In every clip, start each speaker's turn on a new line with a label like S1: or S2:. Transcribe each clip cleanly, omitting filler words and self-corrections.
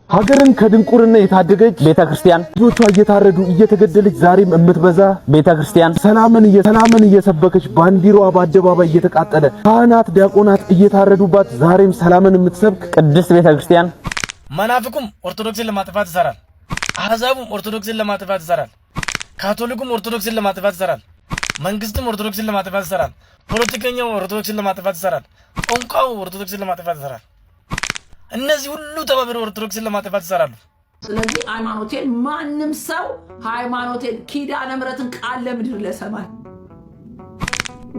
S1: ሀገርን ከድንቁርና የታደገች ቤተክርስቲያን ልጆቿ እየታረዱ እየተገደለች ዛሬም እምትበዛ ቤተክርስቲያን ሰላምን እየሰበከች ባንዲራዋ በአደባባይ እየተቃጠለ ካህናት ዲያቆናት እየታረዱባት ዛሬም ሰላምን የምትሰብክ ቅድስት ቤተክርስቲያን
S2: መናፍቁም ኦርቶዶክስን ለማጥፋት ይሰራል። አህዛቡም ኦርቶዶክስን ለማጥፋት ይሰራል። ካቶሊኩም ኦርቶዶክስን ለማጥፋት ይሰራል። መንግስትም ኦርቶዶክስን ለማጥፋት ይሰራል። ፖለቲከኛው ኦርቶዶክስን ለማጥፋት ይሰራል። ቋንቋው ኦርቶዶክስን ለማጥፋት ይሰራል። እነዚህ ሁሉ ተባብረው ኦርቶዶክስን ለማጥፋት ይሰራሉ።
S3: ስለዚህ ሃይማኖቴን ማንም ሰው ሃይማኖቴን ኪዳነ ምሕረትን ቃል ለምድር ለሰማይ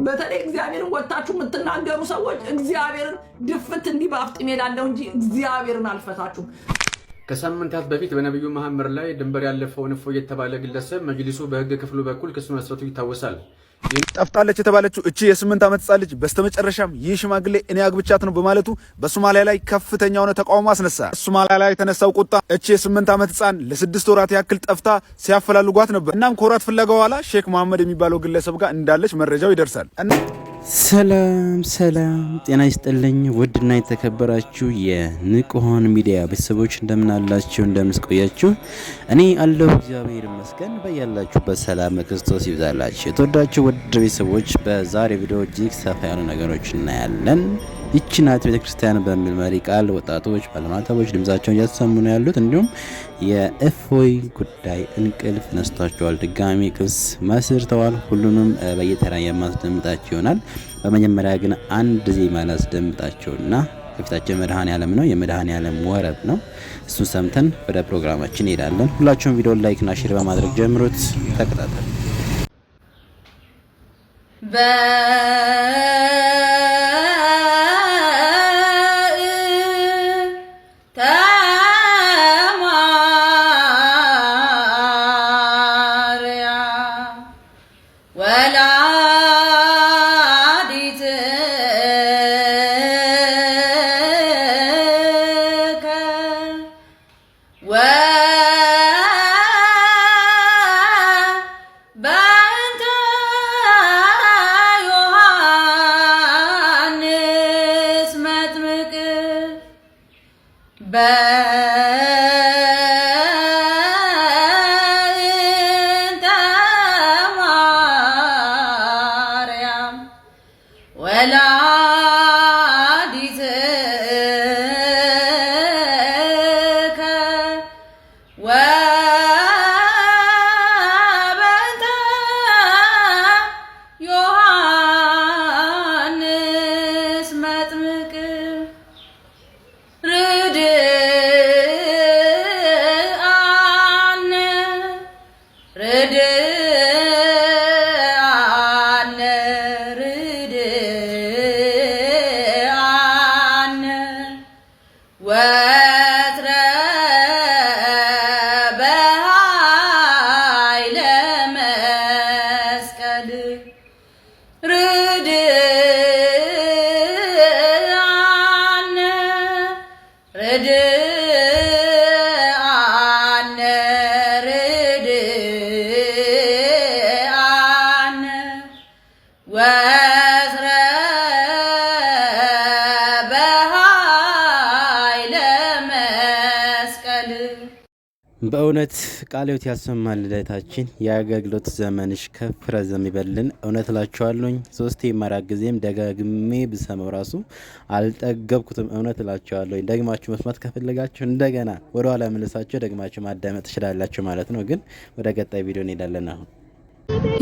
S3: በተለይ እግዚአብሔርን ወጣችሁ የምትናገሩ ሰዎች እግዚአብሔርን ድፍት እንዲህ በአፍጢም ሄዳለሁ እንጂ እግዚአብሔርን አልፈታችሁም።
S4: ከሳምንታት በፊት በነብዩ መሐመድ ላይ ድንበር ያለፈውን እፎይ የተባለ ግለሰብ መጅሊሱ በህግ ክፍሉ በኩል ክስ መስረቱ ይታወሳል።
S5: ጠፍታለች የተባለችው እቺ የ8 ዓመት ህጻን ልጅ በስተመጨረሻም ይህ ሽማግሌ እኔ አግብቻት ነው በማለቱ በሶማሊያ ላይ ከፍተኛ ሆነ ተቃውሞ አስነሳ። ሶማሊያ ላይ የተነሳው ቁጣ እቺ የ8 ዓመት ህጻን ለ6 ወራት ያክል ጠፍታ ሲያፈላልጓት ነበር። እናም ከወራት ፍለጋ በኋላ ሼክ መሐመድ የሚባለው ግለሰብ ጋር እንዳለች መረጃው ይደርሳል።
S6: ሰላም ጤና ይስጥልኝ። ውድና የተከበራችሁ የንቁሆን ሚዲያ ቤተሰቦች እንደምን አላችሁ? እንደምስቆያችሁ? እኔ አለሁ እግዚአብሔር ይመስገን። በያላችሁበት ሰላም ክርስቶስ ይብዛላችሁ። የተወዳችሁ ውድ ቤተሰቦች በዛሬ ቪዲዮ እጅግ ሰፋ ያሉ ነገሮች እናያለን። ይቺ ናት ቤተክርስቲያን በሚል መሪ ቃል ወጣቶች ባለማተቦች ድምጻቸውን እያሰሙ ነው ያሉት። እንዲሁም የእፎይ ጉዳይ እንቅልፍ ነስቷቸዋል፣ ድጋሚ ክስ መስርተዋል። ሁሉንም በየተራ የማስደምጣችሁ ይሆናል። በመጀመሪያ ግን አንድ ዜማ ላስደምጣቸውና ከፊታችን መድኃኔዓለም ነው፣ የመድኃኔዓለም ወረብ ነው። እሱን ሰምተን ወደ ፕሮግራማችን እንሄዳለን። ሁላችሁም ቪዲዮን ላይክ እና ሼር በማድረግ ጀምሩት። ተከታተሉ። በእውነት ቃልዎት ያሰማል። ልደታችን የአገልግሎት ዘመንሽ ከፍ ረዘም ይበልን። እውነት እላችኋለሁ 3 ማራ ጊዜም ደጋግሜ ብሰማው ራሱ አልጠገብኩትም። እውነት እላችኋለሁ ደግማችሁ መስማት ከፈለጋችሁ እንደገና ወደ ኋላ መልሳችሁ ደግማችሁ ማዳመጥ ትችላላችሁ ማለት ነው። ግን ወደ ቀጣይ ቪዲዮ እንሄዳለን። አሁን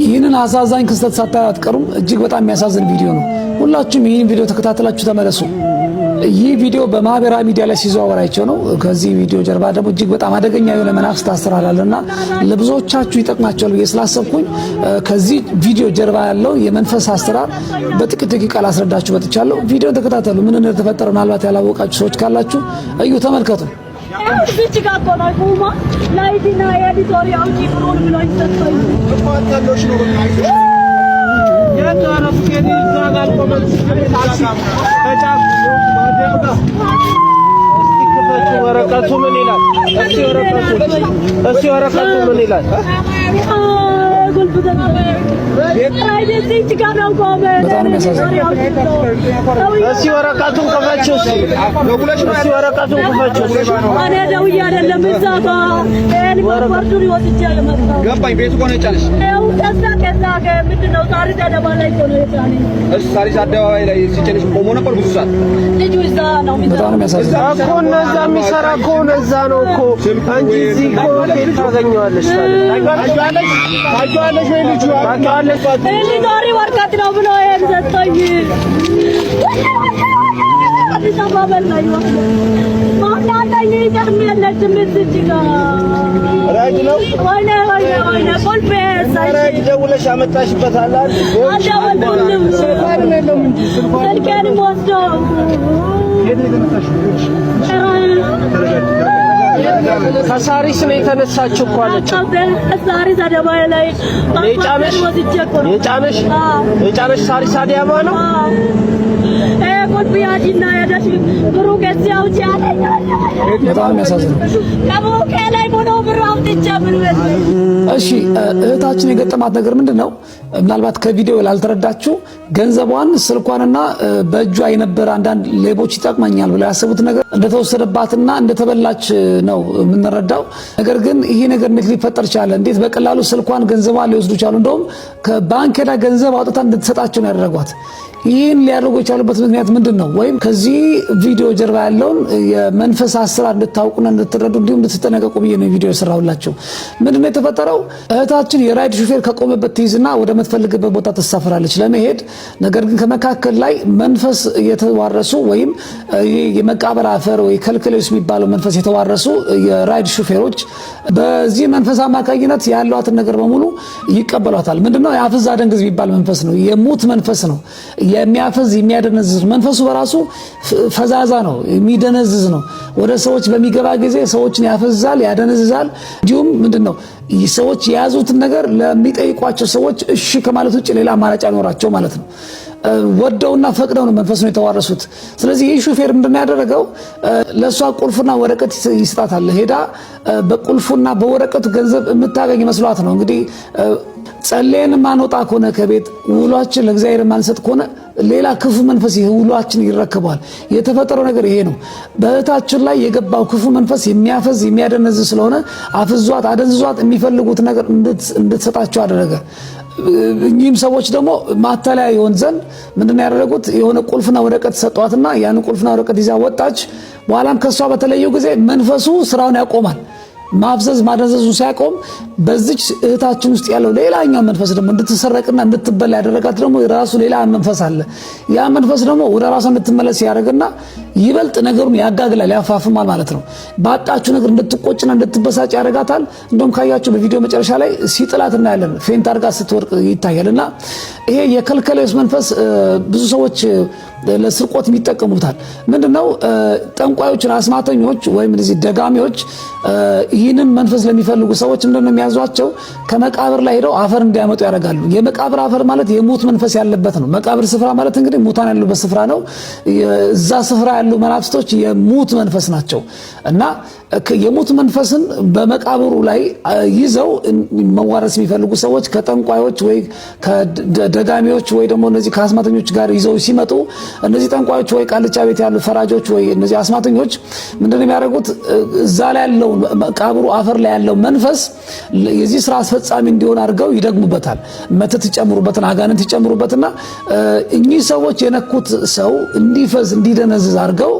S7: ይህንን አሳዛኝ ክስተት ሳታዩ አትቀሩም። እጅግ በጣም የሚያሳዝን ቪዲዮ ነው። ሁላችሁም ይህን ቪዲዮ ተከታተላችሁ ተመለሱ። ይህ ቪዲዮ በማህበራዊ ሚዲያ ላይ ሲዘዋወር አይቼው ነው። ከዚህ ቪዲዮ ጀርባ ደግሞ እጅግ በጣም አደገኛ የሆነ መናፍስት አሰራር አለና ለብዙዎቻችሁ ይጠቅማቸዋል ብዬ ስላሰብኩኝ ከዚህ ቪዲዮ ጀርባ ያለው የመንፈስ አሰራር በጥቂት ደቂቃ ላስረዳችሁ መጥቻለሁ። ቪዲዮን ተከታተሉ። ምን እንደተፈጠረ ምናልባት ያላወቃችሁ ሰዎች ካላችሁ እዩ፣ ተመልከቱ።
S8: ወረቀቱ ምን ይላል? እስቲ ወረቀቱ ምን ይላል? እስኪ ወረቀቱን ክፈችው። እስኪ ወረቀቱን ክፈችው።
S9: እኔ ደውዬ አይደለም እዛ ጋር ወርዱን ይወስጃል ማለት
S5: ገባኝ። ቤቱ ቆነ ጫለሽ
S9: ምንድን ነው ታሪክ አደባባይ ቆነ ጫለሽ
S5: ሳሪስ አደባባይ ላይ ሲጨንሽ ቆሞ ነበር ብዙ ሰዓት።
S9: ልጁ እዛ ነው
S8: እኮ እነዛ የሚሰራ ከሆነ እዛ ነው እኮ አንቺ እዚህ እኮ ታገኘዋለሽ። ታውቂዋለሽ ወይ ልጁ ታውቂዋለሽ?
S9: ሊኖሪ ወረቀት ነው ብሎ ሰጠኝ። አዲስ አበባ በላይ ማናለኝ ይገርም የለችም እዚህ ጋር
S8: ራጅ ነው
S9: ወይኔ ቁልፍ
S8: ራጅ ደውለሽ አመጣሽበት አለ
S9: አልደወልኩም። ስልኬን ወስደው
S8: ከሳሪስ ነው የተነሳችው እኮ አለች።
S9: ሳሪስ አደባባይ ላይ
S8: የጫነሽ ሳሪስ አዲያማ ነው።
S9: ቁልፍ ያጂና ያዳሽ ብሩ ከዚያው ያለኝ
S7: በጣም የሚያሳዝነው
S9: ከቦኬ ላይ ሆኖ ብሩ አውጥቼ ምን
S7: እሺ እህታችን የገጠማት ነገር ምንድነው? ምናልባት ከቪዲዮ ላልተረዳችሁ ገንዘቧን ስልኳንና በእጇ የነበረ አንዳንድ ሌቦች ይጠቅመኛል ብለው ያሰቡት ነገር እንደተወሰደባትና እንደተበላች ነው የምንረዳው። ነገር ግን ይሄ ነገር እንዴት ሊፈጠር ቻለ? እንዴት በቀላሉ ስልኳን ገንዘቧን ሊወስዱ ቻሉ? እንደውም ከባንክ ሄዳ ገንዘብ አውጥታ እንድትሰጣቸው ነው ያደረጓት። ይህን ሊያደርጉ የቻሉበት ምክንያት ምንድን ነው? ወይም ከዚህ ቪዲዮ ጀርባ ያለውን የመንፈስ አሰራር እንድታውቁና እንድትረዱ እንዲሁም እንድትጠነቀቁ ብዬ ነው ቪዲዮ የሰራሁላችሁ። ምንድን ነው የተፈጠረው? እህታችን የራይድ ሹፌር ከቆመበት ትይዝና ወደ ምትፈልግበት ቦታ ትሳፈራለች ለመሄድ። ነገር ግን ከመካከል ላይ መንፈስ የተዋረሱ ወይም የመቃብር አፈር ወይ ከልክሌስ የሚባለው መንፈስ የተዋረሱ የራይድ ሹፌሮች በዚህ መንፈስ አማካኝነት ያሏትን ነገር በሙሉ ይቀበሏታል። ምንድነው? የአፍዝ አደንግዝ የሚባል መንፈስ ነው። የሙት መንፈስ ነው። የሚያፈዝ የሚያደነዝዝ መንፈሱ በራሱ ፈዛዛ ነው፣ የሚደነዝዝ ነው። ወደ ሰዎች በሚገባ ጊዜ ሰዎችን ያፈዛል፣ ያደነዝዛል። እንዲሁም ምንድነው ሰዎች የያዙትን ነገር ለሚጠይቋቸው ሰዎች እሺ ከማለት ውጭ ሌላ አማራጭ አልኖራቸው ማለት ነው። ወደውና ፈቅደው ነው መንፈሱን የተዋረሱት። ስለዚህ ይህ ሹፌር ምንድነው ያደረገው? ለሷ ቁልፍና ወረቀት ይስጣታል። ሄዳ በቁልፉና በወረቀቱ ገንዘብ የምታገኝ መስሏት ነው እንግዲህ ጸልየን ማንወጣ ከሆነ ከቤት ውሏችን ለእግዚአብሔር ማንሰጥ ከሆነ ሌላ ክፉ መንፈስ ውሏችን ይረከባል። የተፈጠረው ነገር ይሄ ነው። በእህታችን ላይ የገባው ክፉ መንፈስ የሚያፈዝ የሚያደነዝ ስለሆነ አፍዟት አደንዝዟት የሚፈልጉት ነገር እንድትሰጣቸው አደረገ። እኚህም ሰዎች ደግሞ ማታለያ ይሆን ዘንድ ምንድነው ያደረጉት? የሆነ ቁልፍና ወረቀት ሰጧትና ያን ቁልፍና ወረቀት ይዛ ወጣች። በኋላም ከሷ በተለየው ጊዜ መንፈሱ ስራውን ያቆማል። ማፍዘዝ ማደንዘዙ ሲያቆም በዚች እህታችን ውስጥ ያለው ሌላኛው መንፈስ ደግሞ እንድትሰረቅና እንድትበላ ያደረጋት ደግሞ ራሱ ሌላ መንፈስ አለ። ያ መንፈስ ደግሞ ወደ ራሷ እንድትመለስ ያደርግና ይበልጥ ነገሩን ያጋግላል፣ ያፋፍማል ማለት ነው። ባጣችሁ ነገር እንድትቆጭና እንድትበሳጭ ያደርጋታል። እንደውም ካያችሁ በቪዲዮ መጨረሻ ላይ ሲጥላት እናያለን። ፌንት አድርጋ ስትወርቅ ይታያልና ይሄ የከልከሌስ መንፈስ ብዙ ሰዎች ለስርቆት የሚጠቀሙታል። ምንድነው? ጠንቋዮችን፣ አስማተኞች ወይም እነዚህ ደጋሚዎች ይህንን መንፈስ ለሚፈልጉ ሰዎች ምንድነው የሚያዟቸው? ከመቃብር ላይ ሄደው አፈር እንዲያመጡ ያደርጋሉ። የመቃብር አፈር ማለት የሙት መንፈስ ያለበት ነው። መቃብር ስፍራ ማለት እንግዲህ ሙታን ያሉበት ስፍራ ነው። እዛ ስፍራ ያሉ መናፍስቶች የሙት መንፈስ ናቸው እና የሙት መንፈስን በመቃብሩ ላይ ይዘው መዋረስ የሚፈልጉ ሰዎች ከጠንቋዮች ወይ ከደጋሚዎች ወይ ደግሞ እነዚህ ከአስማተኞች ጋር ይዘው ሲመጡ እነዚህ ጠንቋዮች ወይ ቃልቻ ቤት ያሉ ፈራጆች ወይ እነዚህ አስማተኞች ምንድነው የሚያደርጉት? እዛ ላይ ያለው መቃብሩ አፈር ላይ ያለው መንፈስ የዚህ ስራ አስፈጻሚ እንዲሆን አድርገው ይደግሙበታል። መተት ይጨምሩበትና አጋንንት ይጨምሩበትና እኚህ ሰዎች የነኩት ሰው እንዲፈዝ እንዲደነዝዝ አድርገው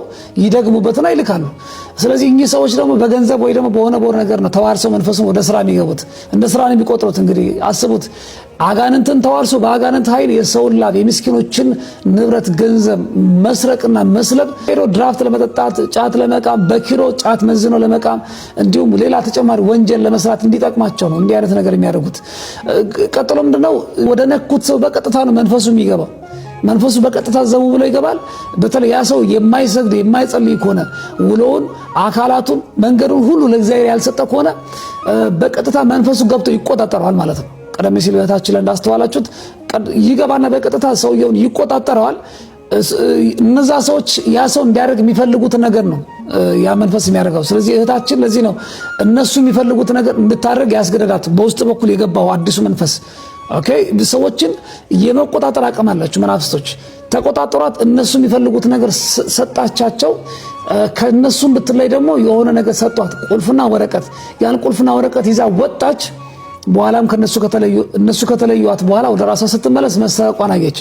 S7: ይደግሙበትና ይልካሉ። ስለዚህ እኚህ ሰዎች ደግሞ በገንዘብ ወይ ደግሞ በሆነ ነገር ነው ተዋርሰው መንፈሱን ወደ ስራ የሚገቡት። እንደ ስራ ነው የሚቆጥሩት። እንግዲህ አስቡት፣ አጋንንትን ተዋርሶ በአጋንንት ኃይል የሰውን ላብ የምስኪኖችን ንብረት ገንዘብ መስረቅና መስለብ፣ ሄዶ ድራፍት ለመጠጣት ጫት ለመቃም በኪሎ ጫት መዝኖ ለመቃም እንዲሁም ሌላ ተጨማሪ ወንጀል ለመስራት እንዲጠቅማቸው ነው እንዲህ አይነት ነገር የሚያደርጉት። ቀጥሎ ምንድነው? ወደ ነኩት ሰው በቀጥታ ነው መንፈሱ የሚገባው። መንፈሱ በቀጥታ ዘሙ ብሎ ይገባል። በተለይ ያ ሰው የማይሰግድ የማይጸልይ ከሆነ ውሎውን፣ አካላቱን፣ መንገዱን ሁሉ ለእግዚአብሔር ያልሰጠ ከሆነ በቀጥታ መንፈሱ ገብቶ ይቆጣጠረዋል ማለት ነው። ቀደም ሲል እህታችን ላይ እንዳስተዋላችሁት ይገባና በቀጥታ ሰውየውን ይቆጣጠረዋል። እነዛ ሰዎች ያ ሰው እንዲያደርግ የሚፈልጉት ነገር ነው ያ መንፈስ የሚያደርገው። ስለዚህ እህታችን ለዚህ ነው እነሱ የሚፈልጉት ነገር እንድታደርግ ያስገደዳት በውስጥ በኩል የገባው አዲሱ መንፈስ። ኦኬ ሰዎችን የመቆጣጠር አቅም አላቸው መናፍስቶች። ተቆጣጠሯት። እነሱ የሚፈልጉት ነገር ሰጣቻቸው። ከነሱ ብትለይ ደግሞ የሆነ ነገር ሰጧት፣ ቁልፍና ወረቀት። ያን ቁልፍና ወረቀት ይዛ ወጣች። በኋላም እነሱ ከተለዩዋት በኋላ ወደ ራሷ ስትመለስ መሰረቋን አየች።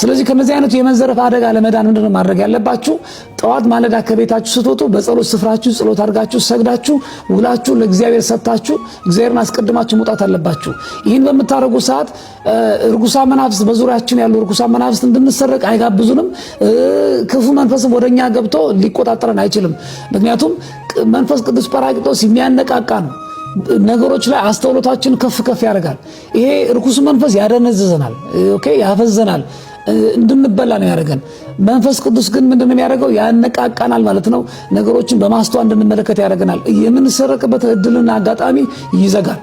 S7: ስለዚህ ከነዚህ አይነቱ የመዘረፍ አደጋ ለመዳን ምንድነው ማድረግ ያለባችሁ? ጠዋት ማለዳ ከቤታችሁ ስትወጡ በጸሎት ስፍራችሁ ጸሎት አድርጋችሁ ሰግዳችሁ ውላችሁ ለእግዚአብሔር ሰጥታችሁ እግዚአብሔርን አስቀድማችሁ መውጣት አለባችሁ። ይህን በምታደርጉ ሰዓት እርኩሳ መናፍስት በዙሪያችን ያሉ እርኩሳ መናፍስት እንድንሰረቅ አይጋብዙንም። ክፉ መንፈስም ወደኛ ገብቶ ሊቆጣጠረን አይችልም። ምክንያቱም መንፈስ ቅዱስ ጰራቅሊጦስ የሚያነቃቃ ነው። ነገሮች ላይ አስተውሎታችን ከፍ ያደርጋል። ይሄ እርኩስ መንፈስ ያደነዝዘናል፣ ኦኬ ያፈዘናል፣ እንድንበላ ነው ያደርገን። መንፈስ ቅዱስ ግን ምንድነው የሚያደርገው? ያነቃቃናል ማለት ነው። ነገሮችን በማስተዋል እንድንመለከት ያደርገናል። የምንሰረቅበት እድልና አጋጣሚ ይዘጋል፣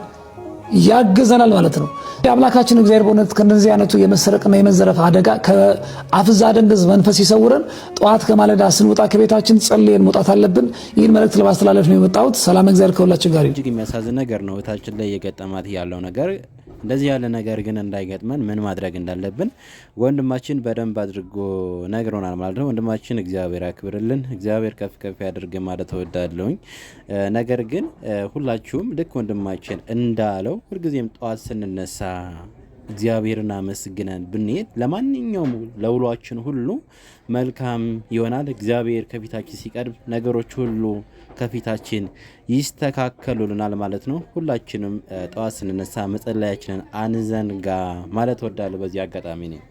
S7: ያግዘናል ማለት ነው። የአምላካችን እግዚአብሔር በእውነት ከነዚህ አይነቱ የመሰረቅና የመዘረፍ አደጋ ከአፍዛ ደንገዝ መንፈስ ይሰውረን። ጠዋት ከማለዳ ስንወጣ ከቤታችን ጸልየን መውጣት አለብን። ይህን መልእክት ለማስተላለፍ ነው የመጣሁት። ሰላም እግዚአብሔር ከሁላችን ጋር ይሁን።
S6: እጅግ የሚያሳዝን ነገር ነው እህታችን ላይ የገጠማት ያለው ነገር። እንደዚህ ያለ ነገር ግን እንዳይገጥመን ምን ማድረግ እንዳለብን ወንድማችን በደንብ አድርጎ ነግሮናል ማለት ነው። ወንድማችን እግዚአብሔር ያክብርልን፣ እግዚአብሔር ከፍ ያድርግ ማለት እወዳለሁኝ። ነገር ግን ሁላችሁም ልክ ወንድማችን እንዳለው ሁልጊዜም ጠዋት ስንነሳ እግዚአብሔርን አመስግነን ብንሄድ ለማንኛውም ለውሏችን ሁሉ መልካም ይሆናል። እግዚአብሔር ከፊታችን ሲቀርብ ነገሮች ሁሉ ከፊታችን ይስተካከሉልናል ማለት ነው። ሁላችንም ጠዋት ስንነሳ መጸለያችንን አንዘንጋ ማለት ወዳለሁ በዚህ አጋጣሚ ነው።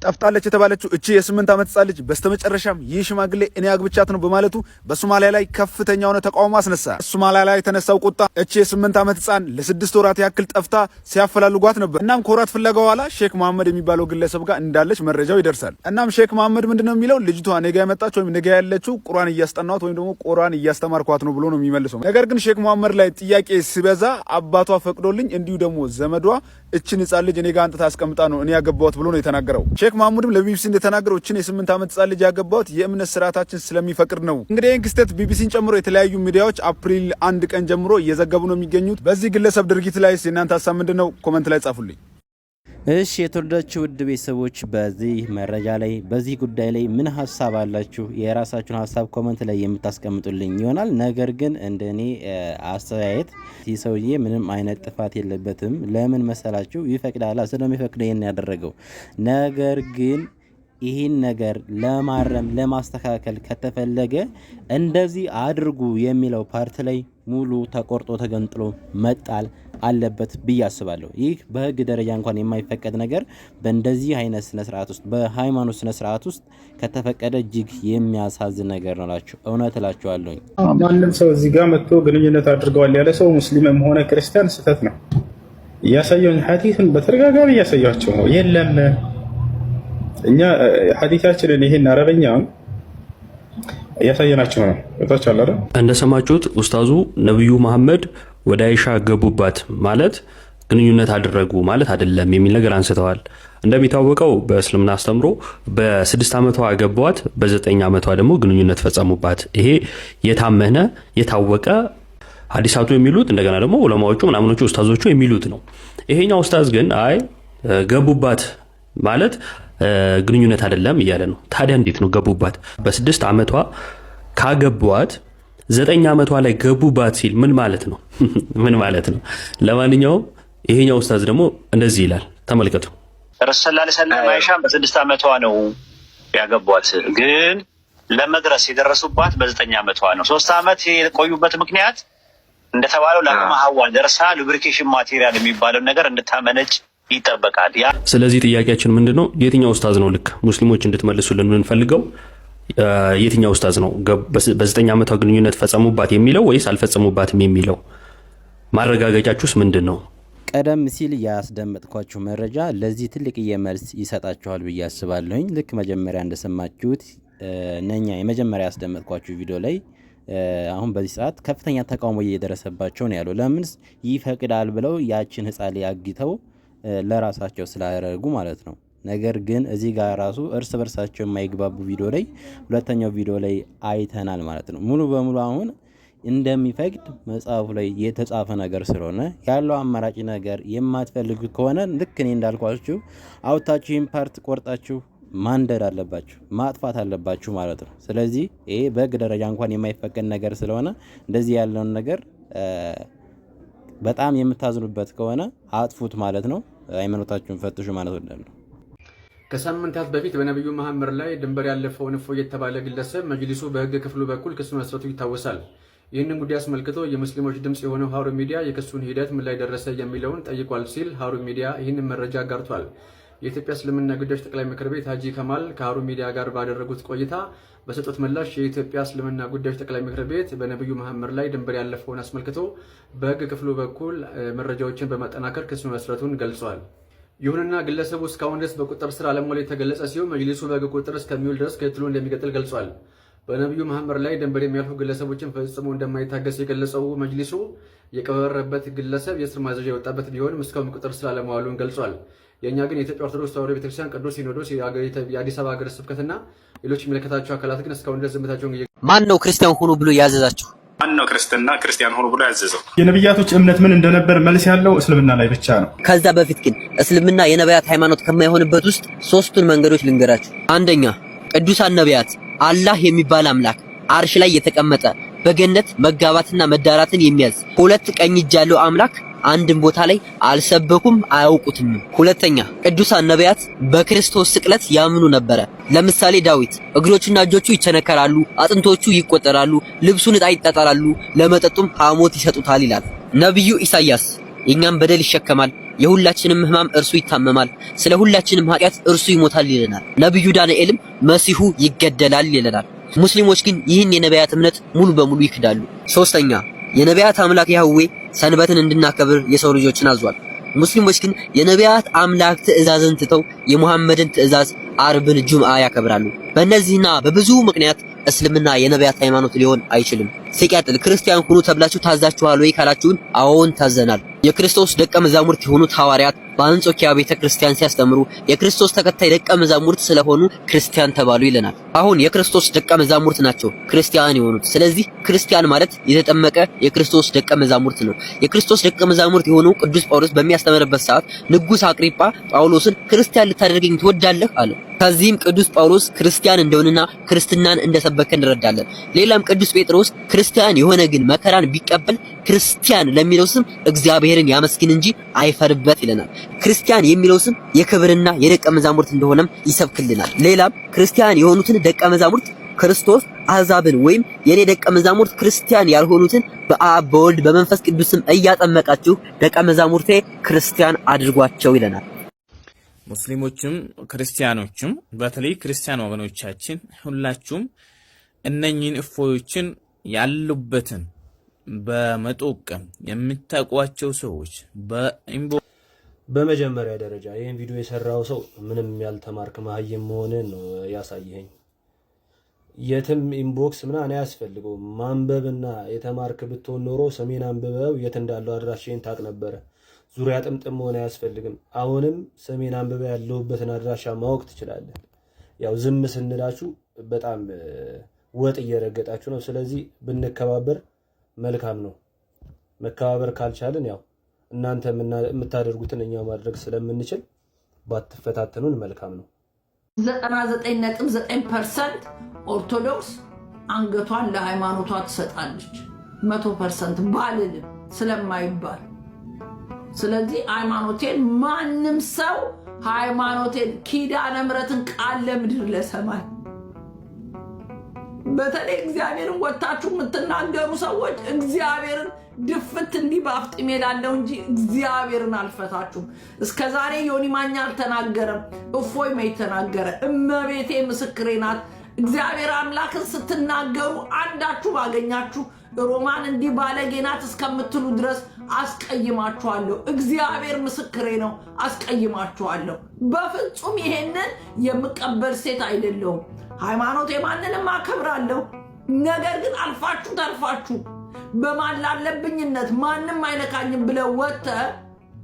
S5: ጠፍታለች የተባለችው እቺ የ8 ዓመት ሕፃን ልጅ በስተመጨረሻም ይህ ሽማግሌ እኔ አግብቻት ነው በማለቱ በሶማሊያ ላይ ከፍተኛ የሆነ ተቃውሞ አስነሳ። ሶማሊያ ላይ የተነሳው ቁጣ እቺ የ8 ዓመት ሕፃን ለ6 ወራት ያክል ጠፍታ ሲያፈላልጓት ነበር። እናም ከወራት ፍለጋ በኋላ ሼክ መሐመድ የሚባለው ግለሰብ ጋር እንዳለች መረጃው ይደርሳል። እናም ሼክ መሐመድ ምንድነው የሚለው? ልጅቷ ነገ ያመጣች ወይም ነገ ያለችው ቁርአን እያስጠናት ወይም ደግሞ ቁርአን እያስተማርኳት ነው ብሎ ነው የሚመልሰው። ነገር ግን ሼክ መሐመድ ላይ ጥያቄ ሲበዛ አባቷ ፈቅዶልኝ እንዲሁ ደግሞ ዘመዷ እችን ሕፃን ልጅ እኔ ጋር አንጥታ አስቀምጣ ነው እኔ ያገባሁት ብሎ ነው የተናገረው። ሼክ መሐመድም ለቢቢሲ እንደተናገረው እችን የ8 ዓመት ሕፃን ልጅ ያገባሁት የእምነት ስርዓታችን ስለሚፈቅድ ነው። እንግዲህ ይህን ክስተት ቢቢሲን ጨምሮ የተለያዩ ሚዲያዎች አፕሪል 1 ቀን ጀምሮ እየዘገቡ ነው የሚገኙት። በዚህ ግለሰብ ድርጊት ላይ የእናንተ ሀሳብ ምንድን ነው? ኮመንት ላይ ጻፉልኝ።
S6: እሺ የተወደዳችሁ ውድ ቤተሰቦች በዚህ መረጃ ላይ በዚህ ጉዳይ ላይ ምን ሀሳብ አላችሁ? የራሳችሁን ሀሳብ ኮመንት ላይ የምታስቀምጡልኝ ይሆናል። ነገር ግን እንደኔ አስተያየት ይህ ሰውዬ ምንም አይነት ጥፋት የለበትም። ለምን መሰላችሁ? ይፈቅዳል፣ ስለሚፈቅድ ይሄን ያደረገው። ነገር ግን ይህን ነገር ለማረም ለማስተካከል ከተፈለገ እንደዚህ አድርጉ የሚለው ፓርት ላይ ሙሉ ተቆርጦ ተገንጥሎ መጣል አለበት ብዬ አስባለሁ። ይህ በህግ ደረጃ እንኳን የማይፈቀድ ነገር በእንደዚህ አይነት ስነ ስርዓት ውስጥ በሃይማኖት ስነ ስርዓት ውስጥ ከተፈቀደ እጅግ የሚያሳዝን ነገር ነው እላችሁ እውነት እላችኋለሁ።
S10: ማንም ሰው እዚህ ጋር መጥቶ ግንኙነት አድርገዋል ያለ ሰው ሙስሊምም ሆነ ክርስቲያን ስህተት ነው። እያሳየውን ሐዲስን በተደጋጋሚ እያሳያቸው ነው። የለም እኛ ሐዲሳችንን ይሄን አረበኛውን እያሳየናቸው ነው። ታቻለ
S11: እንደሰማችሁት ኡስታዙ ነብዩ መሐመድ ወደ አይሻ ገቡባት ማለት ግንኙነት አደረጉ ማለት አይደለም የሚል ነገር አንስተዋል። እንደሚታወቀው በእስልምና አስተምሮ በ6 ዓመቷ ገቧት፣ በ9 ዓመቷ ደግሞ ግንኙነት ፈጸሙባት። ይሄ የታመነ የታወቀ ሐዲሳቱ የሚሉት እንደገና ደግሞ ዑለማዎቹ ምናምኖቹ ኡስታዞቹ የሚሉት ነው። ይሄኛው ኡስታዝ ግን አይ ገቡባት ማለት ግንኙነት አይደለም እያለ ነው። ታዲያ እንዴት ነው ገቡባት? በ6 ዓመቷ ካገቧት 9 ዓመቷ ላይ ገቡባት ሲል ምን ማለት ነው? ምን ማለት ነው? ለማንኛውም ይሄኛው ኡስታዝ ደግሞ እንደዚህ ይላል፣ ተመልከቱ።
S12: ረሱል ሰለላሁ ዐለይሂ ወሰለም አይሻን በ6 ዓመቷ ነው ያገቧት፣ ግን ለመድረስ የደረሱባት በ9 ዓመቷ ነው። 3 ዓመት የቆዩበት ምክንያት እንደተባለው ለአቅመ ሐዋ ደርሳ ሉብሪኬሽን ማቴሪያል የሚባለው ነገር እንድታመነጭ ይጠበቃል።
S11: ስለዚህ ጥያቄያችን ምንድነው? የትኛው ኡስታዝ ነው ልክ ሙስሊሞች እንድትመልሱልን የምንፈልገው የትኛው ኡስታዝ ነው በ9 ዓመቷ ግንኙነት ፈጸሙባት የሚለው ወይስ አልፈጸሙባትም የሚለው? ማረጋገጫችሁስ ምንድን ነው?
S6: ቀደም ሲል ያስደመጥኳችሁ መረጃ ለዚህ ትልቅዬ መልስ ይሰጣችኋል ብዬ አስባለሁኝ። ልክ መጀመሪያ እንደሰማችሁት ነኛ የመጀመሪያ ያስደመጥኳችሁ ቪዲዮ ላይ አሁን በዚህ ሰዓት ከፍተኛ ተቃውሞ እየደረሰባቸው ነው ያለው። ለምን ይፈቅዳል ብለው ያችን ህፃን ላይ አግተው ለራሳቸው ስላደረጉ ማለት ነው። ነገር ግን እዚህ ጋር ራሱ እርስ በርሳቸው የማይግባቡ ቪዲዮ ላይ ሁለተኛው ቪዲዮ ላይ አይተናል ማለት ነው። ሙሉ በሙሉ አሁን እንደሚፈቅድ መጽሐፉ ላይ የተጻፈ ነገር ስለሆነ ያለው አማራጭ ነገር የማትፈልጉ ከሆነ ልክ እኔ እንዳልኳችሁ አውጣችሁ ኢምፓርት ቆርጣችሁ ማንደድ አለባችሁ፣ ማጥፋት አለባችሁ ማለት ነው። ስለዚህ ይሄ በግ ደረጃ እንኳን የማይፈቀድ ነገር ስለሆነ እንደዚህ ያለውን ነገር በጣም የምታዝኑበት ከሆነ አጥፉት ማለት ነው። ሃይማኖታችሁን ፈትሹ ማለት ነው።
S4: ከሳምንታት በፊት በነብዩ መሐመድ ላይ ድንበር ያለፈው እፎይ የተባለ ግለሰብ መጅሊሱ በህግ ክፍሉ በኩል ክስ መስረቱ ይታወሳል። ይህንን ጉዳይ አስመልክቶ የሙስሊሞች ድምጽ የሆነው ሀሩን ሚዲያ የክሱን ሂደት ምን ላይ ደረሰ የሚለውን ጠይቋል ሲል ሀሩን ሚዲያ ይህንን መረጃ አጋርቷል። የኢትዮጵያ እስልምና ጉዳዮች ጠቅላይ ምክር ቤት ሀጂ ከማል ከሀሩን ሚዲያ ጋር ባደረጉት ቆይታ በሰጡት ምላሽ የኢትዮጵያ እስልምና ጉዳዮች ጠቅላይ ምክር ቤት በነብዩ መሐመድ ላይ ድንበር ያለፈውን አስመልክቶ በህግ ክፍሉ በኩል መረጃዎችን በማጠናከር ክስ መስረቱን ገልጿል። ይሁንና ግለሰቡ እስካሁን ድረስ በቁጥጥር ስር አለመዋሉ የተገለጸ ሲሆን መጅሊሱ በህግ ቁጥጥር እስከሚውል ድረስ ክትትሉ እንደሚቀጥል ገልጿል። በነብዩ መሐመድ ላይ ድንበር የሚያልፉ ግለሰቦችን ፈጽሞ እንደማይታገስ የገለጸው መጅሊሱ የቀበረበት ግለሰብ የእስር ማዘዣ የወጣበት ቢሆንም እስካሁን ቁጥጥር ስር አለመዋሉን ገልጿል። የእኛ ግን የኢትዮጵያ ኦርቶዶክስ ተዋሕዶ ቤተክርስቲያን ቅዱስ ሲኖዶስ፣ የአዲስ አበባ ሀገረ ስብከትና ሌሎች የሚመለከታቸው አካላት ግን እስካሁን ድረስ ዝምታቸውን
S13: ማን ነው ክርስቲያን ሆኖ ብሎ ያዘዛችሁ?
S14: ማን ነው ክርስቲያን ሆኖ ብሎ ያዘዘው?
S10: የነብያቶች እምነት ምን እንደነበር መልስ ያለው እስልምና ላይ ብቻ ነው።
S13: ከዛ በፊት ግን እስልምና የነቢያት ሃይማኖት ከማይሆንበት ውስጥ ሶስቱን መንገዶች ልንገራችሁ። አንደኛ ቅዱሳን ነቢያት አላህ የሚባል አምላክ አርሽ ላይ የተቀመጠ በገነት መጋባትና መዳራትን የሚያዝ ሁለት ቀኝ እጅ ያለው አምላክ አንድን ቦታ ላይ አልሰበኩም አያውቁትም። ሁለተኛ ቅዱሳን ነቢያት በክርስቶስ ስቅለት ያምኑ ነበረ። ለምሳሌ ዳዊት እግሮቹና እጆቹ ይቸነከራሉ፣ አጥንቶቹ ይቆጠራሉ፣ ልብሱን ዕጣ ይጣጣላሉ፣ ለመጠጡም ሐሞት ይሰጡታል ይላል። ነብዩ ኢሳይያስ የኛም በደል ይሸከማል፣ የሁላችንም ሕማም እርሱ ይታመማል፣ ስለ ሁላችንም ኃጢአት እርሱ ይሞታል ይለናል። ነብዩ ዳንኤልም መሲሁ ይገደላል ይለናል። ሙስሊሞች ግን ይህን የነቢያት እምነት ሙሉ በሙሉ ይክዳሉ። ሶስተኛ የነቢያት አምላክ ያህዌ ሰንበትን እንድናከብር የሰው ልጆችን አዟል። ሙስሊሞች ግን የነቢያት አምላክ ትእዛዝን ትተው የሙሐመድን ትእዛዝ አርብን ጁምዓ ያከብራሉ። በእነዚህና በብዙ ምክንያት እስልምና የነቢያት ሃይማኖት ሊሆን አይችልም። ሲቀጥል ክርስቲያን ሁኑ ተብላችሁ ታዛችኋል ወይ ካላችሁን፣ አዎን ታዘናል። የክርስቶስ ደቀ መዛሙርት የሆኑት ሐዋርያት በአንጾኪያ ቤተክርስቲያን ሲያስተምሩ የክርስቶስ ተከታይ ደቀ መዛሙርት ስለሆኑ ክርስቲያን ተባሉ ይለናል። አሁን የክርስቶስ ደቀ መዛሙርት ናቸው ክርስቲያን የሆኑት። ስለዚህ ክርስቲያን ማለት የተጠመቀ የክርስቶስ ደቀ መዛሙርት ነው። የክርስቶስ ደቀ መዛሙርት የሆነው ቅዱስ ጳውሎስ በሚያስተምርበት ሰዓት ንጉሥ አቅሪጳ ጳውሎስን ክርስቲያን ልታደርገኝ ትወዳለህ አለ። ከዚህም ቅዱስ ጳውሎስ ክርስቲያን እንደሆነና ክርስትናን እንደሰበከ እንረዳለን። ሌላም ቅዱስ ጴጥሮስ ክርስቲያን የሆነ ግን መከራን ቢቀበል ክርስቲያን ለሚለው ስም እግዚአብሔርን ያመስግን እንጂ አይፈርበት ይለናል። ክርስቲያን የሚለው ስም የክብርና የደቀ መዛሙርት እንደሆነም ይሰብክልናል። ሌላም ክርስቲያን የሆኑትን ደቀ መዛሙርት ክርስቶስ አሕዛብን ወይም የኔ ደቀ መዛሙርት ክርስቲያን ያልሆኑትን በአብ በወልድ በመንፈስ ቅዱስ ስም እያጠመቃችሁ ደቀ መዛሙርቴ ክርስቲያን አድርጓቸው ይለናል።
S15: ሙስሊሞችም ክርስቲያኖችም በተለይ ክርስቲያን ወገኖቻችን ሁላችሁም እነኚህን እፎዮችን ያሉበትን በመጠቆም የምታውቋቸው ሰዎች
S16: በመጀመሪያ ደረጃ ይህን ቪዲዮ የሰራው ሰው ምንም ያልተማርክ መሀይም መሆንን ነው ያሳየኸኝ። የትም ኢንቦክስ ምናምን አያስፈልገውም። ማንበብና የተማርክ ብትሆን ኖሮ ሰሜን አንብበው የት እንዳለው አድራሻዬን ታውቅ ነበረ። ዙሪያ ጥምጥም መሆን አያስፈልግም። አሁንም ሰሜን አንብበ ያለሁበትን አድራሻ ማወቅ ትችላለህ። ያው ዝም ስንላችሁ በጣም ወጥ እየረገጣችሁ ነው። ስለዚህ ብንከባበር መልካም ነው። መከባበር ካልቻልን ያው እናንተ የምታደርጉትን እኛ ማድረግ ስለምንችል ባትፈታተኑን መልካም ነው።
S3: 99.9% ኦርቶዶክስ አንገቷን ለሃይማኖቷ ትሰጣለች። 100% ባልልም ስለማይባል ስለዚህ ሃይማኖቴን ማንም ሰው ሃይማኖቴን ኪዳነ ምሕረትን ቃል ለምድር ለሰማይ በተለይ እግዚአብሔርን ወጣችሁ የምትናገሩ ሰዎች እግዚአብሔርን ድፍት እንዲህ ባፍጥሜ እላለሁ እንጂ እግዚአብሔርን አልፈታችሁም። እስከዛሬ ዮኒ ማኛ አልተናገረም፣ እፎይ መይ ተናገረ። እመቤቴ ምስክሬ ናት። እግዚአብሔር አምላክን ስትናገሩ አንዳችሁ ባገኛችሁ ሮማን እንዲህ ባለጌ ናት እስከምትሉ ድረስ አስቀይማችኋለሁ። እግዚአብሔር ምስክሬ ነው፣ አስቀይማችኋለሁ። በፍጹም ይሄንን የምቀበል ሴት አይደለሁም። ሃይማኖቴ ማንንም አከብራለሁ። ነገር ግን አልፋችሁ ተርፋችሁ በማላለብኝነት ማንም አይነካኝም ብለው ወጥተህ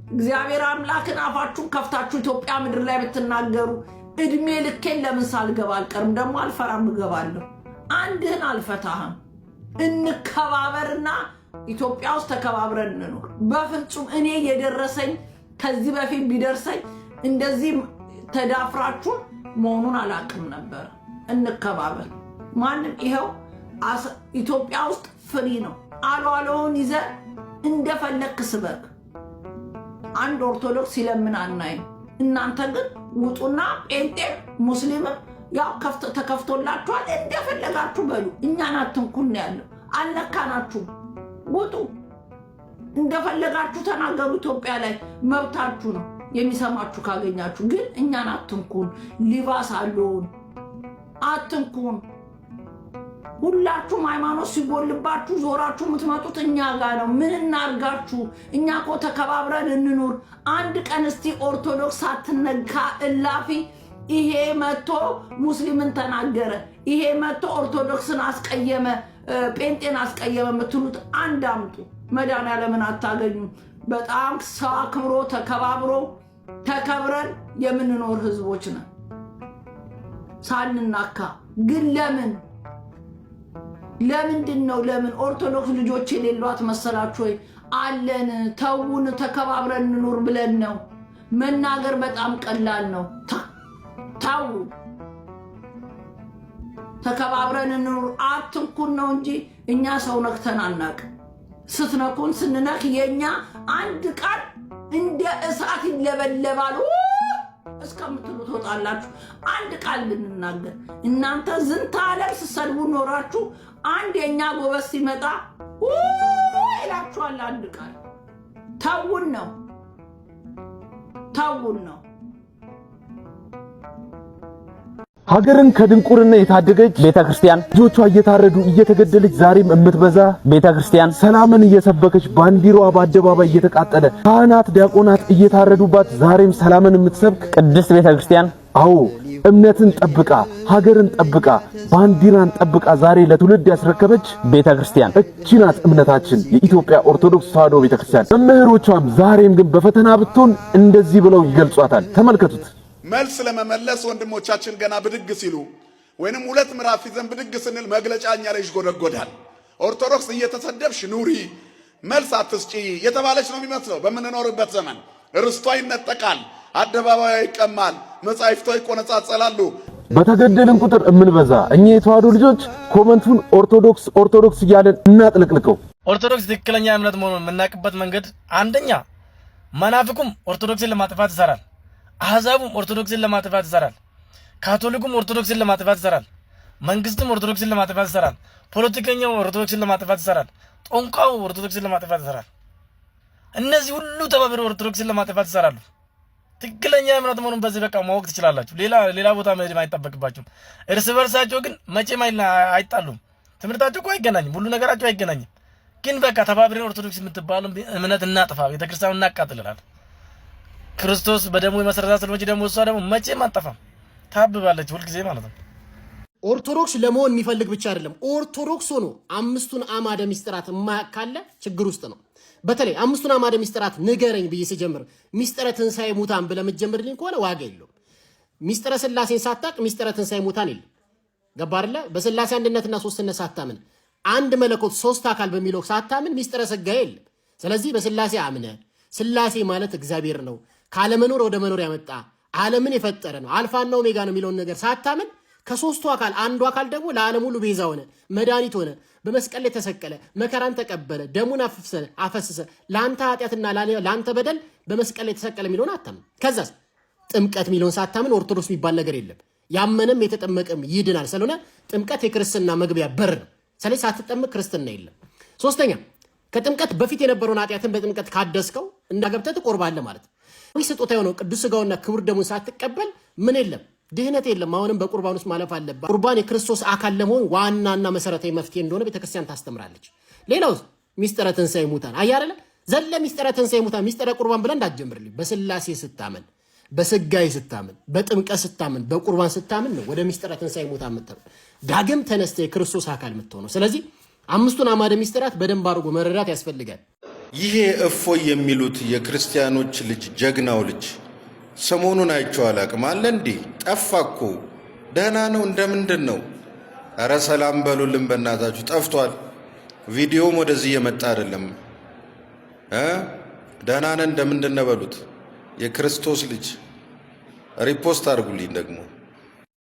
S3: እግዚአብሔር አምላክን አፋችሁን ከፍታችሁ ኢትዮጵያ ምድር ላይ ብትናገሩ እድሜ ልኬን ለምን ሳልገባ አልቀርም? ደግሞ አልፈራም፣ እገባለሁ። አንድህን አልፈታህም። እንከባበርና ኢትዮጵያ ውስጥ ተከባብረን እንኖር። በፍጹም እኔ የደረሰኝ ከዚህ በፊት ቢደርሰኝ እንደዚህ ተዳፍራችሁ መሆኑን አላቅም ነበር። እንከባበር። ማንም ይሄው ኢትዮጵያ ውስጥ ፍሪ ነው። አሏለውን ይዘ እንደፈለክ ስበክ። አንድ ኦርቶዶክስ ሲለምን አናይም። እናንተ ግን ውጡና ጴንጤ ሙስሊምም ያው ተከፍቶላችኋል እንደፈለጋችሁ በሉ። እኛን አትንኩን ያለው አልነካናችሁ። ውጡ፣ እንደፈለጋችሁ ተናገሩ። ኢትዮጵያ ላይ መብታችሁ ነው። የሚሰማችሁ ካገኛችሁ ግን እኛን አትንኩን። ሊባስ አለውን አትንኩን። ሁላችሁም ሃይማኖት ሲጎልባችሁ ዞራችሁ የምትመጡት እኛ ጋር ነው። ምን እናርጋችሁ? እኛ እኮ ተከባብረን እንኑር። አንድ ቀን እስቲ ኦርቶዶክስ አትነካ እላፊ ይሄ መጥቶ ሙስሊምን ተናገረ፣ ይሄ መጥቶ ኦርቶዶክስን አስቀየመ፣ ጴንጤን አስቀየመ የምትሉት አንድ አምጡ። መድኃኒዓለምን አታገኙ። በጣም ሰው አክብሮ ተከባብሮ ተከብረን የምንኖር ህዝቦች ነን ሳንናካ። ግን ለምንድን ነው ኦርቶዶክስ ልጆች የሌሏት መሰላችሁ ወይ? አለን። ተውን፣ ተከባብረን እንኑር ብለን ነው። መናገር በጣም ቀላል ነው። ታው ተከባብረን እንኑር አትንኩን ነው እንጂ እኛ ሰው ነክተን አናቅ። ስትነኩን ስንነክ የኛ አንድ ቃል እንደ እሳት ይለበለባል እስከምትሉ ትወጣላችሁ። አንድ ቃል ልንናገር እናንተ ዝንተ ዓለም ስትሰድቡ ኖራችሁ አንድ የኛ ጎበዝ ሲመጣ ይላችኋል። አንድ ቃል ተውን ነው።
S1: ሀገርን ከድንቁርና የታደገች ቤተክርስቲያን፣ ልጆቿ እየታረዱ እየተገደለች ዛሬም የምትበዛ ቤተክርስቲያን፣ ሰላምን እየሰበከች ባንዲራዋ በአደባባይ እየተቃጠለ ካህናት ዲያቆናት እየታረዱባት ዛሬም ሰላምን የምትሰብክ ቅድስት ቤተክርስቲያን፣ አዎ እምነትን ጠብቃ ሀገርን ጠብቃ ባንዲራን ጠብቃ ዛሬ ለትውልድ ያስረከበች ቤተክርስቲያን እቺ ናት እምነታችን የኢትዮጵያ ኦርቶዶክስ ተዋሕዶ ቤተክርስቲያን። መምህሮቿም ዛሬም ግን በፈተና ብትሆን እንደዚህ ብለው ይገልጿታል። ተመልከቱት።
S17: መልስ ለመመለስ ወንድሞቻችን ገና ብድግ ሲሉ ወይንም ሁለት ምዕራፍ ይዘን ብድግ ስንል መግለጫኛ ላይ ይጎደጎዳል። ኦርቶዶክስ እየተሰደብሽ ኑሪ መልስ አትስጪ የተባለች ነው የሚመስለው። በምንኖርበት ዘመን ርስቷ ይነጠቃል፣ አደባባዩ ይቀማል፣ መጻሕፍቷ ይቆነጻጸላሉ።
S1: በተገደልን ቁጥር እምንበዛ እኛ የተዋሕዶ ልጆች ኮመንቱን ኦርቶዶክስ እያለን እናጥልቅልቀው።
S2: ኦርቶዶክስ ትክክለኛ እምነት መሆኑን የምናውቅበት መንገድ አንደኛ መናፍቁም ኦርቶዶክስን ለማጥፋት ይሰራል። አህዛቡም ኦርቶዶክስን ለማጥፋት ይሰራል። ካቶሊኩም ኦርቶዶክስን ለማጥፋት ይሰራል። መንግስትም ኦርቶዶክስን ለማጥፋት ይሰራል። ፖለቲከኛው ኦርቶዶክስን ለማጥፋት ይሰራል። ጦንቃው ኦርቶዶክስን ለማጥፋት ይሰራል። እነዚህ ሁሉ ተባብረው ኦርቶዶክስን ለማጥፋት ይሰራሉ። ትክክለኛ እምነት መሆኑን በዚህ በቃ ማወቅ ትችላላችሁ። ሌላ ቦታ መሄድ አይጠበቅባችሁም። እርስ በርሳቸው ግን መቼም አይጣሉም። ትምህርታቸው እኮ አይገናኝም፣ ሁሉ ነገራቸው አይገናኝም። ግን በቃ ተባብረን ኦርቶዶክስ የምትባለው እምነት እናጥፋ፣ ቤተክርስቲያኑን እናቃጥልላል። ክርስቶስ በደሙ የመሰረታት ስለሆነች ደግሞ እሷ ደግሞ መቼም አጠፋም፣ ታብባለች ሁልጊዜ ማለት ነው።
S18: ኦርቶዶክስ ለመሆን የሚፈልግ ብቻ አይደለም፣ ኦርቶዶክስ ሆኖ አምስቱን አዕማደ ምስጢራት የማያውቅ ካለ ችግር ውስጥ ነው። በተለይ አምስቱን አዕማደ ምስጢራት ንገረኝ ብዬ ስጀምር ምስጢረ ትንሣኤ ሙታን ብለህ የምትጀምርልኝ ከሆነ ዋጋ የለውም። ምስጢረ ሥላሴን ሳታውቅ ምስጢረ ትንሣኤ ሙታን የለም። ገባህ አይደለ? በሥላሴ አንድነትና ሶስትነት ሳታምን፣ አንድ መለኮት ሶስት አካል በሚለው ሳታምን ምስጢረ ሥጋዌ የለም። ስለዚህ በሥላሴ አምነህ ሥላሴ ማለት እግዚአብሔር ነው፣ ካለመኖር ወደ መኖር ያመጣ ዓለምን የፈጠረ ነው፣ አልፋና ኦሜጋ ነው የሚለውን ነገር ሳታምን ከሶስቱ አካል አንዱ አካል ደግሞ ለዓለም ሁሉ ቤዛ ሆነ፣ መድኃኒት ሆነ፣ በመስቀል ላይ ተሰቀለ፣ መከራን ተቀበለ፣ ደሙን አፈሰሰ፣ ለአንተ ኃጢአትና ለአንተ በደል በመስቀል ላይ ተሰቀለ የሚለውን አታምን። ከዛስ ጥምቀት የሚለውን ሳታምን ኦርቶዶክስ የሚባል ነገር የለም። ያመነም የተጠመቀም ይድናል። ስለሆነ ጥምቀት የክርስትና መግቢያ በር ነው። ስለዚህ ሳትጠምቅ ክርስትና የለም። ሶስተኛ ከጥምቀት በፊት የነበረውን ኃጢአትን በጥምቀት ካደስከው እንዳገብተህ ትቆርባለህ ማለት ነው። ስጦታ የሆነው ቅዱስ ሥጋውና ክቡር ደሙን ሳትቀበል ምን የለም? ድህነት የለም። አሁንም በቁርባን ውስጥ ማለፍ አለባት። ቁርባን የክርስቶስ አካል ለመሆን ዋናና መሰረታዊ መፍትሄ እንደሆነ ቤተክርስቲያን ታስተምራለች። ሌላው ሚስጥረ ትንሣኤ ሙታን አያረለ ዘለ ሚስጥረ ትንሣኤ ሙታን ሚስጥረ ቁርባን ብለን እንዳትጀምርልኝ። በሥላሴ ስታመን፣ በሥጋዌ ስታመን፣ በጥምቀት ስታመን፣ በቁርባን ስታመን ነው ወደ ሚስጥረ ትንሣኤ ሙታን የምትለው ዳግም ተነስተ የክርስቶስ አካል የምትሆነው። ስለዚህ አምስቱን አዕማደ ምስጢራት በደንብ አድርጎ መረዳት ያስፈልጋል።
S19: ይሄ እፎይ የሚሉት የክርስቲያኖች ልጅ ጀግናው ልጅ ሰሞኑን አይቼው አላቅም አለ እንዴ? ጠፋ እኮ። ደህና ነው እንደምንድን ነው? ኧረ ሰላም በሉልን በእናታችሁ። ጠፍቷል። ቪዲዮም ወደዚህ እየመጣ አይደለም። ደህና ነን እንደምንድን ነው በሉት። የክርስቶስ ልጅ ሪፖስት አድርጉልኝ ደግሞ